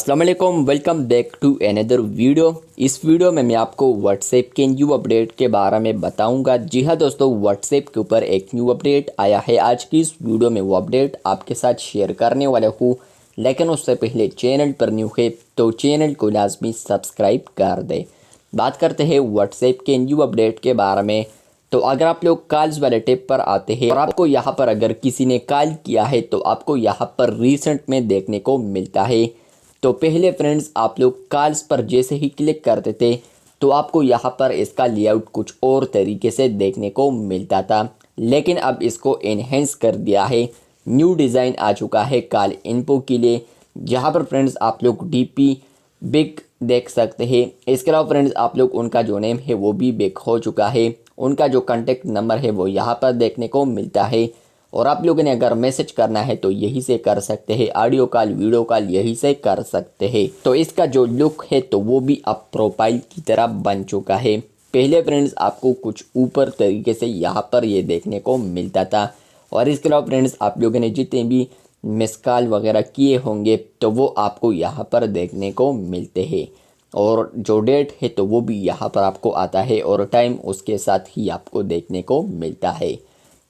अस्सलाम वालेकुम, welcome back to another video. इस वीडियो में मैं आपको व्हाट्सएप के न्यू अपडेट के बारे में बताऊंगा। जी हाँ दोस्तों, व्हाट्सएप के ऊपर एक न्यू अपडेट आया है। आज की इस वीडियो में वो अपडेट आपके साथ शेयर करने वाला हूँ, लेकिन उससे पहले चैनल पर न्यू है तो चैनल को लाजमी सब्सक्राइब कर दे। बात करते हैं व्हाट्सएप के न्यू अपडेट के बारे में। तो अगर आप लोग कॉल्स वाले टैब पर आते हैं और आपको यहाँ पर अगर किसी ने कॉल किया है तो आपको यहाँ पर रिसेंट में देखने को मिलता है। तो पहले फ्रेंड्स, आप लोग कॉल्स पर जैसे ही क्लिक करते थे तो आपको यहाँ पर इसका लेआउट कुछ और तरीके से देखने को मिलता था, लेकिन अब इसको एनहेंस कर दिया है। न्यू डिज़ाइन आ चुका है कॉल इन्फो के लिए, जहाँ पर फ्रेंड्स आप लोग डीपी बिग देख सकते हैं। इसके अलावा फ्रेंड्स, आप लोग उनका जो नेम है वो भी बिग हो चुका है। उनका जो कॉन्टेक्ट नंबर है वो यहाँ पर देखने को मिलता है, और आप लोगों ने अगर मैसेज करना है तो यही से कर सकते हैं। ऑडियो कॉल, वीडियो कॉल यही से कर सकते हैं। तो इसका जो लुक है तो वो भी अब प्रोफाइल की तरह बन चुका है। पहले फ्रेंड्स आपको कुछ ऊपर तरीके से यहाँ पर ये देखने को मिलता था, और इसके अलावा फ्रेंड्स आप लोगों ने जितने भी मिस कॉल वगैरह किए होंगे तो वो आपको यहाँ पर देखने को मिलते हैं, और जो डेट है तो वो भी यहाँ पर आपको आता है, और टाइम उसके साथ ही आपको देखने को मिलता है।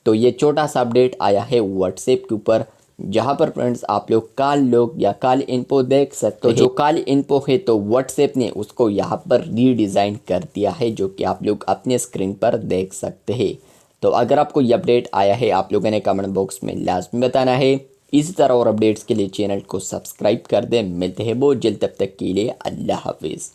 तो ये छोटा सा अपडेट आया है व्हाट्सएप के ऊपर, जहाँ पर फ्रेंड्स आप लोग कॉल लोग या कॉल इन्फो देख सकते हैं। तो जो कॉल इन्फो है तो व्हाट्सएप ने उसको यहाँ पर रीडिज़ाइन कर दिया है, जो कि आप लोग अपने स्क्रीन पर देख सकते हैं। तो अगर आपको ये अपडेट आया है, आप लोगों ने कमेंट बॉक्स में लाजमी बताना है। इसी तरह और अपडेट्स के लिए चैनल को सब्सक्राइब कर दें। मिलते हैं बहुत जल्द, तब तक के लिए अल्लाह हाफिज़।